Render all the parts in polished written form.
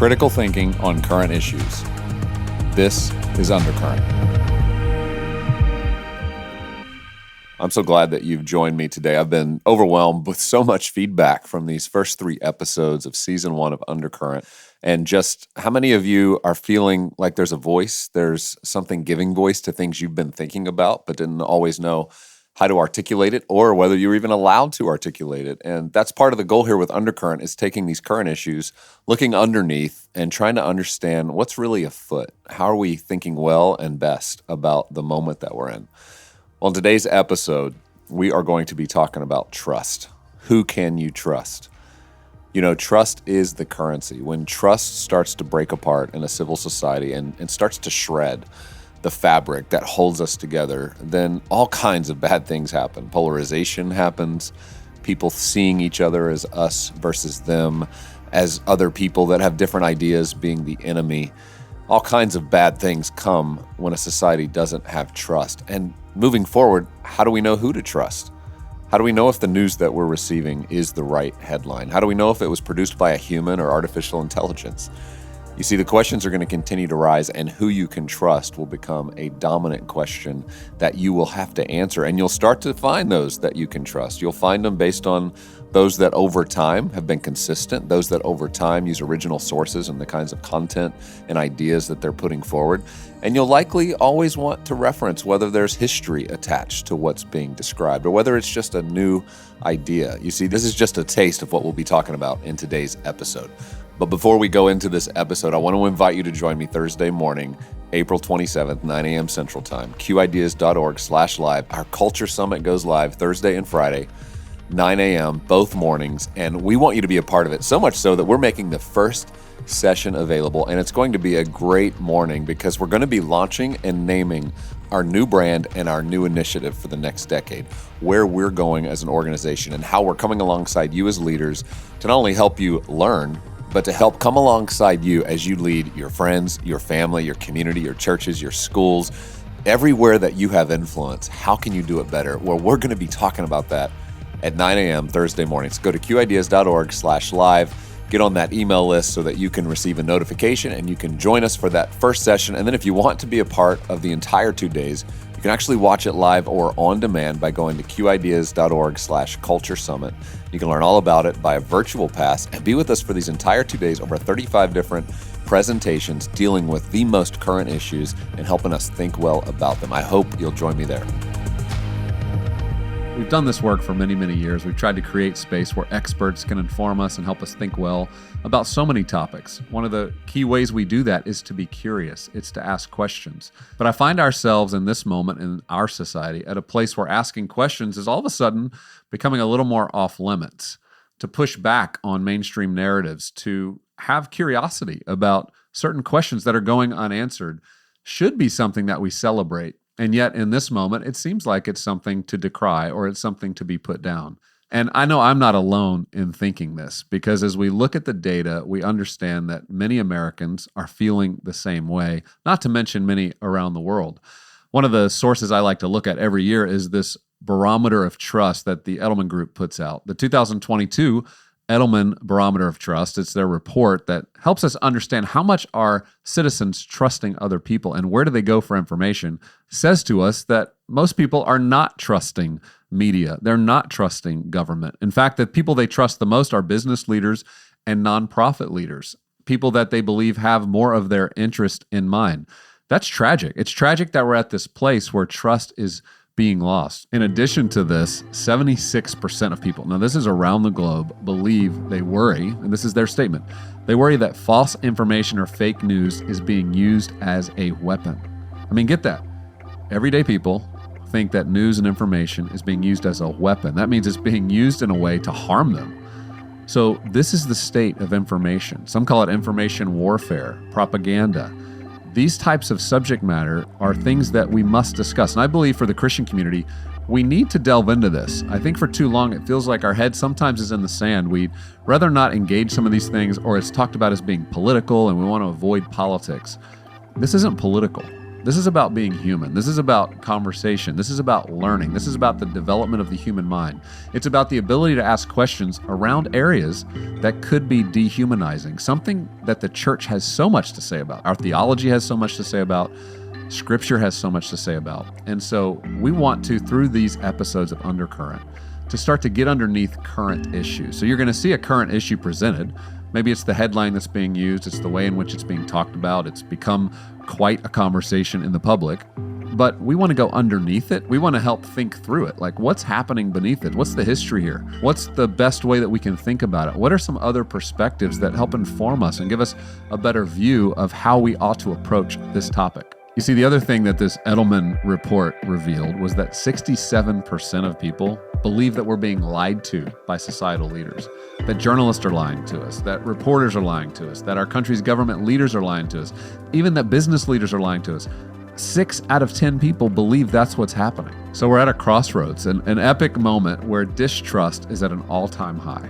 critical thinking on current issues. This is Undercurrent. I'm so glad that you've joined me today. I've been overwhelmed with so much feedback from these first 3 episodes of season 1 of Undercurrent, and just how many of you are feeling like there's a voice, there's something giving voice to things you've been thinking about but didn't always know how to articulate it, or whether you're even allowed to articulate it. And that's part of the goal here with Undercurrent, is taking these current issues, looking underneath, and trying to understand what's really afoot. How are we thinking well and best about the moment that we're in? Well, in today's episode, we are going to be talking about trust. Who can you trust? You know, trust is the currency. When trust starts to break apart in a civil society and starts to shred the fabric that holds us together, then all kinds of bad things happen. Polarization happens, people seeing each other as us versus them, as other people that have different ideas being the enemy. All kinds of bad things come when a society doesn't have trust. And moving forward, how do we know who to trust? How do we know if the news that we're receiving is the right headline? How do we know if it was produced by a human or artificial intelligence? You see, the questions are going to continue to rise, and who you can trust will become a dominant question that you will have to answer. And you'll start to find those that you can trust. You'll find them based on those that over time have been consistent, those that over time use original sources and the kinds of content and ideas that they're putting forward. And you'll likely always want to reference whether there's history attached to what's being described or whether it's just a new idea. You see, this is just a taste of what we'll be talking about in today's episode. But before we go into this episode, I want to invite you to join me Thursday morning, April 27th, 9 a.m. Central Time, qideas.org/live. Our Culture Summit goes live Thursday and Friday, 9 a.m., both mornings, and we want you to be a part of it, so much so that we're making the first session available, and it's going to be a great morning because we're going to be launching and naming our new brand and our new initiative for the next decade, where we're going as an organization and how we're coming alongside you as leaders to not only help you learn, but to help come alongside you as you lead your friends, your family, your community, your churches, your schools, everywhere that you have influence. How can you do it better? Well, we're going to be talking about that at 9 a.m. Thursday mornings. Go to qideas.org/live. Get on that email list so that you can receive a notification and you can join us for that first session. And then if you want to be a part of the entire 2 days, you can actually watch it live or on demand by going to qideas.org/culture summit. You can learn all about it by a virtual pass and be with us for these entire 2 days, over 35 different presentations dealing with the most current issues and helping us think well about them. I hope you'll join me there. We've done this work for many, many years. We've tried to create space where experts can inform us and help us think well about so many topics. One of the key ways we do that is to be curious. It's to ask questions. But I find ourselves in this moment in our society at a place where asking questions is all of a sudden becoming a little more off limits. To push back on mainstream narratives, to have curiosity about certain questions that are going unanswered should be something that we celebrate. And yet in this moment, it seems like it's something to decry or it's something to be put down. And I know I'm not alone in thinking this, because as we look at the data, we understand that many Americans are feeling the same way, not to mention many around the world. One of the sources I like to look at every year is this barometer of trust that the Edelman Group puts out. The 2022 Edelman Barometer of Trust. It's their report that helps us understand how much are citizens trusting other people and where do they go for information. Says to us that most people are not trusting media. They're not trusting government. In fact, the people they trust the most are business leaders and nonprofit leaders, people that they believe have more of their interest in mind. That's tragic. It's tragic that we're at this place where trust is being lost. In addition to this, 76% of people, now this is around the globe, believe they worry, and this is their statement, they worry that false information or fake news is being used as a weapon. I mean, get that. Everyday people think that news and information is being used as a weapon. That means it's being used in a way to harm them. So this is the state of information. Some call it information warfare, propaganda. These types of subject matter are things that we must discuss. And I believe for the Christian community, we need to delve into this. I think for too long, it feels like our head sometimes is in the sand. We'd rather not engage some of these things, or it's talked about as being political and we want to avoid politics. This isn't political. This is about being human. This is about conversation. This is about learning. This is about the development of the human mind. It's about the ability to ask questions around areas that could be dehumanizing, something that the church has so much to say about. Our theology has so much to say about. Scripture has so much to say about. And so we want to, through these episodes of Undercurrent, to start to get underneath current issues. So you're going to see a current issue presented. Maybe it's the headline that's being used. It's the way in which it's being talked about. It's become quite a conversation in the public. But we want to go underneath it. We want to help think through it. Like, what's happening beneath it? What's the history here? What's the best way that we can think about it? What are some other perspectives that help inform us and give us a better view of how we ought to approach this topic? You see, the other thing that this Edelman report revealed was that 67% of people believe that we're being lied to by societal leaders, that journalists are lying to us, that reporters are lying to us, that our country's government leaders are lying to us, even that business leaders are lying to us. 6 out of 10 people believe that's what's happening. So we're at a crossroads, an epic moment where distrust is at an all-time high.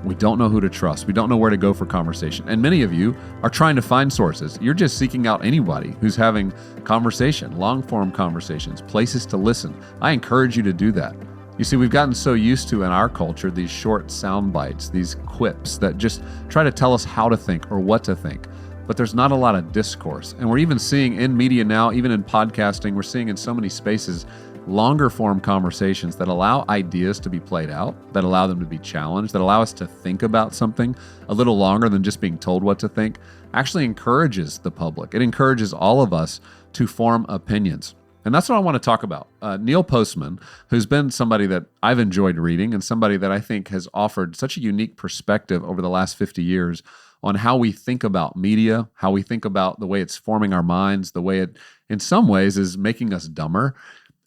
We don't know who to trust. We don't know where to go for conversation. And many of you are trying to find sources. You're just seeking out anybody who's having conversation, long-form conversations, places to listen. I encourage you to do that. You see, we've gotten so used to, in our culture, these short sound bites, these quips that just try to tell us how to think or what to think. But there's not a lot of discourse. And we're even seeing in media now, even in podcasting, we're seeing in so many spaces, longer form conversations that allow ideas to be played out, that allow them to be challenged, that allow us to think about something a little longer than just being told what to think, actually encourages the public. It encourages all of us to form opinions. And that's what I want to talk about. Neil Postman, who's been somebody that I've enjoyed reading and somebody that I think has offered such a unique perspective over the last 50 years on how we think about media, how we think about the way it's forming our minds, the way it, in some ways, is making us dumber.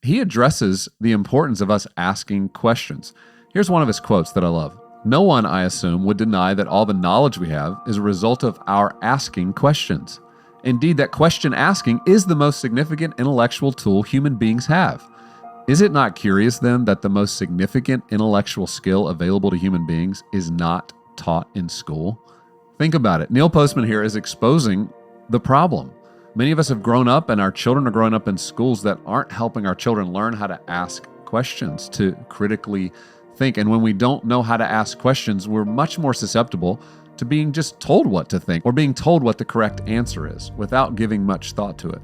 He addresses the importance of us asking questions. Here's one of his quotes that I love. "No one, I assume, would deny that all the knowledge we have is a result of our asking questions. Indeed, that question asking is the most significant intellectual tool human beings have. Is it not curious, then, that the most significant intellectual skill available to human beings is not taught in school?" Think about it. Neil Postman here is exposing the problem. Many of us have grown up, and our children are growing up in schools that aren't helping our children learn how to ask questions, to critically think. And when we don't know how to ask questions, we're much more susceptible to being just told what to think or being told what the correct answer is without giving much thought to it.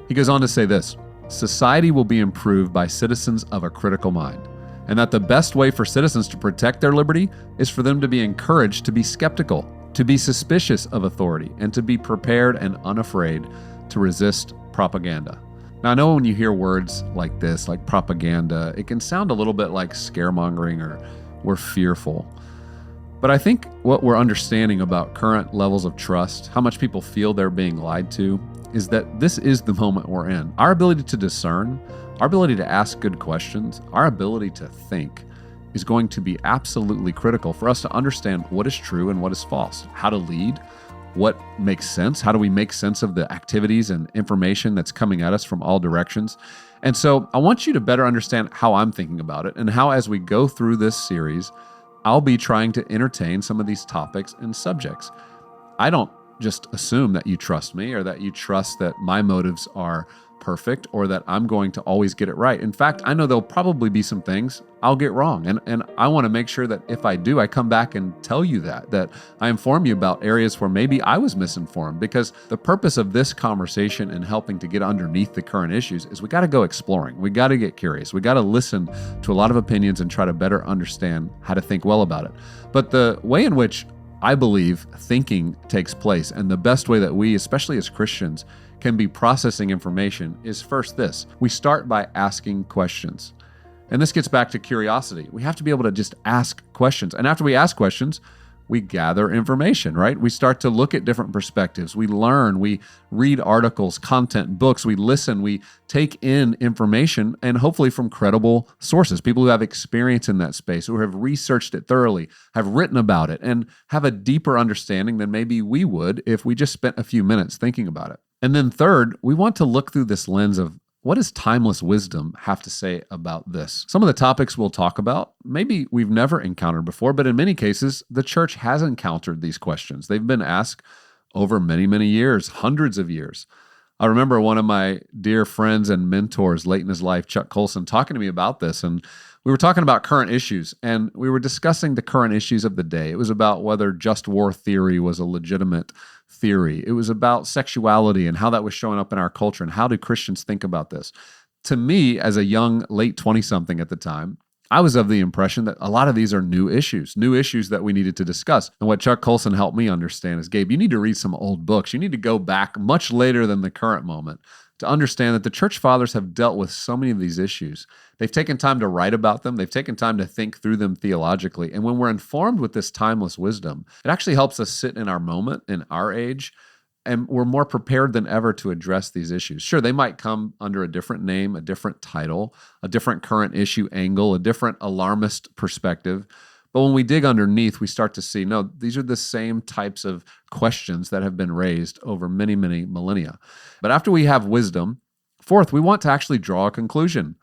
He goes on to say this: "Society will be improved by citizens of a critical mind, and that the best way for citizens to protect their liberty is for them to be encouraged to be skeptical, to be suspicious of authority, and to be prepared and unafraid to resist propaganda." Now, I know when you hear words like this, like propaganda, it can sound a little bit like scaremongering or we're fearful. But I think what we're understanding about current levels of trust, how much people feel they're being lied to, is that this is the moment we're in. Our ability to discern, our ability to ask good questions, our ability to think is going to be absolutely critical for us to understand what is true and what is false, how to lead, what makes sense, how do we make sense of the activities and information that's coming at us from all directions. And so I want you to better understand how I'm thinking about it and how, as we go through this series, I'll be trying to entertain some of these topics and subjects. I don't just assume that you trust me or that you trust that my motives are perfect or that I'm going to always get it right. In fact, I know there'll probably be some things I'll get wrong. And I want to make sure that if I do, I come back and tell you that I inform you about areas where maybe I was misinformed, because the purpose of this conversation and helping to get underneath the current issues is we got to go exploring. We got to get curious. We got to listen to a lot of opinions and try to better understand how to think well about it. But the way in which I believe thinking takes place, and the best way that we, especially as Christians, can be processing information is first this: we start by asking questions. And this gets back to curiosity. We have to be able to just ask questions. And after we ask questions, we gather information, right? We start to look at different perspectives. We learn, we read articles, content, books, we listen, we take in information, and hopefully from credible sources, people who have experience in that space, who have researched it thoroughly, have written about it, and have a deeper understanding than maybe we would if we just spent a few minutes thinking about it. And then third, we want to look through this lens of what does timeless wisdom have to say about this? Some of the topics we'll talk about, maybe we've never encountered before, but in many cases, the church has encountered these questions. They've been asked over many, many years, hundreds of years. I remember one of my dear friends and mentors late in his life, Chuck Colson, talking to me about this. And we were talking about current issues, and we were discussing the current issues of the day. It was about whether just war theory was a legitimate theory. It was about sexuality and how that was showing up in our culture, and how do Christians think about this. To me, as a young, late 20-something at the time, I was of the impression that a lot of these are new issues that we needed to discuss. And what Chuck Colson helped me understand is, Gabe, you need to read some old books. You need to go back much later than the current moment to understand that the church fathers have dealt with so many of these issues. They've taken time to write about them. They've taken time to think through them theologically. And when we're informed with this timeless wisdom, it actually helps us sit in our moment, in our age, and we're more prepared than ever to address these issues. Sure, they might come under a different name, a different title, a different current issue angle, a different alarmist perspective. But when we dig underneath, we start to see, no, these are the same types of questions that have been raised over many, many millennia. But after we have wisdom, fourth, we want to actually draw a conclusion.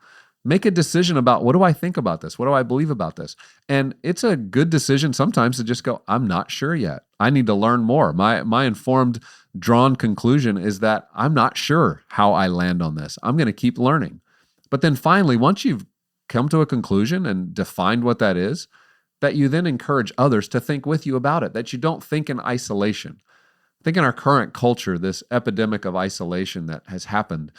Make a decision about, what do I think about this? What do I believe about this? And it's a good decision sometimes to just go, I'm not sure yet. I need to learn more. My informed, drawn conclusion is that I'm not sure how I land on this. I'm going to keep learning. But then finally, once you've come to a conclusion and defined what that is, that you then encourage others to think with you about it, that you don't think in isolation. I think in our current culture, this epidemic of isolation that has happened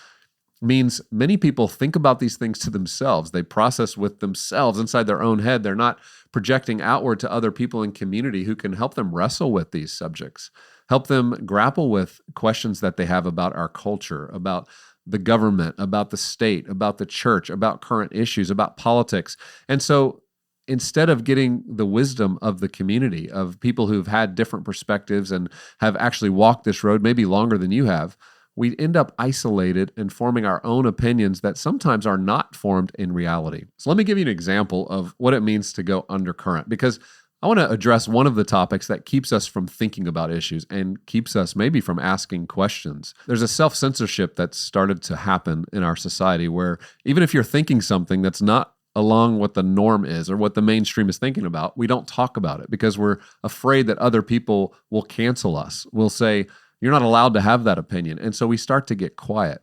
means many people think about these things to themselves. They process with themselves inside their own head. They're not projecting outward to other people in community who can help them wrestle with these subjects, help them grapple with questions that they have about our culture, about the government, about the state, about the church, about current issues, about politics. And so instead of getting the wisdom of the community, of people who've had different perspectives and have actually walked this road maybe longer than you have, we end up isolated and forming our own opinions that sometimes are not formed in reality. So let me give you an example of what it means to go undercurrent, because I want to address one of the topics that keeps us from thinking about issues and keeps us maybe from asking questions. There's a self-censorship that's started to happen in our society where even if you're thinking something that's not along what the norm is or what the mainstream is thinking about, we don't talk about it because we're afraid that other people will cancel us. We'll say, you're not allowed to have that opinion. And so we start to get quiet.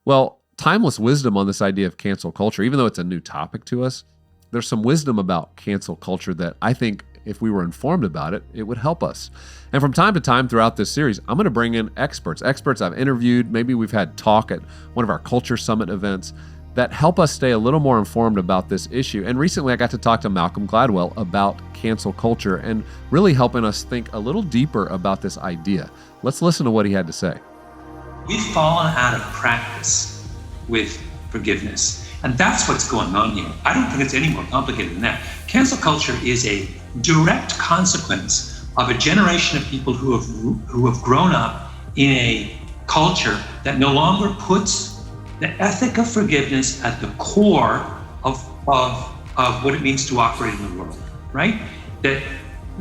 Well, timeless wisdom on this idea of cancel culture, even though it's a new topic to us, there's some wisdom about cancel culture that I think if we were informed about it, it would help us. And from time to time throughout this series, I'm going to bring in experts I've interviewed, maybe we've had talk at one of our Culture Summit events that help us stay a little more informed about this issue. And recently I got to talk to Malcolm Gladwell about cancel culture and really helping us think a little deeper about this idea. Let's listen to what he had to say. We've fallen out of practice with forgiveness. And that's what's going on here. I don't think it's any more complicated than that. Cancel culture is a direct consequence of a generation of people who have grown up in a culture that no longer puts the ethic of forgiveness at the core of what it means to operate in the world, right? That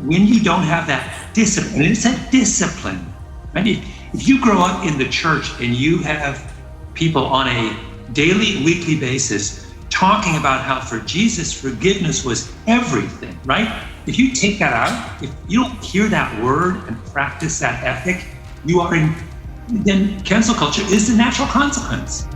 when you don't have that discipline, and it's a discipline, right? If you grow up in the church and you have people on a daily, weekly basis talking about how for Jesus, forgiveness was everything, right? If you take that out, if you don't hear that word and practice that ethic, then cancel culture is the natural consequence.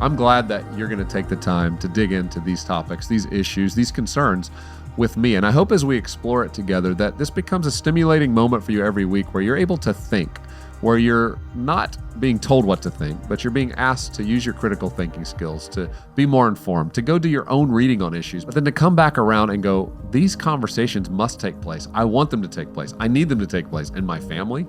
I'm glad that you're going to take the time to dig into these topics, these issues, these concerns with me. And I hope as we explore it together that this becomes a stimulating moment for you every week where you're able to think, where you're not being told what to think, but you're being asked to use your critical thinking skills, to be more informed, to go do your own reading on issues, but then to come back around and go, these conversations must take place. I want them to take place. I need them to take place in my family,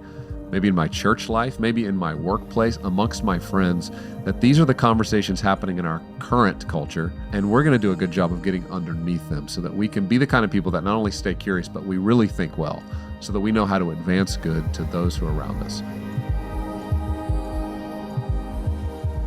maybe in my church life, maybe in my workplace, amongst my friends, that these are the conversations happening in our current culture, and we're going to do a good job of getting underneath them so that we can be the kind of people that not only stay curious, but we really think well, so that we know how to advance good to those who are around us.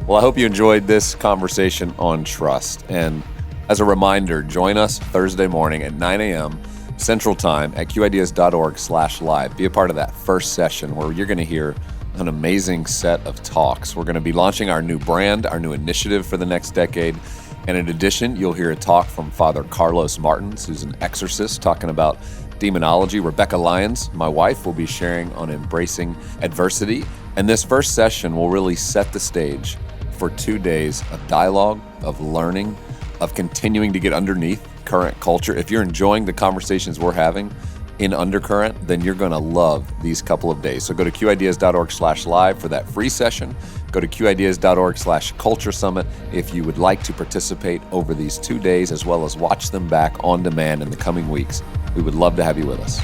Well, I hope you enjoyed this conversation on trust. And as a reminder, join us Thursday morning at 9 a.m. Central Time at qids.org/live. Be a part of that first session where you're going to hear an amazing set of talks. We're going to be launching our new brand, our new initiative for the next decade. And in addition, you'll hear a talk from Father Carlos Martins, who's an exorcist, talking about demonology. Rebecca Lyons, my wife, will be sharing on embracing adversity. And this first session will really set the stage for 2 days of dialogue, of learning, of continuing to get underneath current culture. If you're enjoying the conversations we're having in Undercurrent, then you're going to love these couple of days. So go to qideas.org/live for that free session. Go to qideas.org/culture summit if you would like to participate over these 2 days, as well as watch them back on demand in the coming weeks. We would love to have you with us.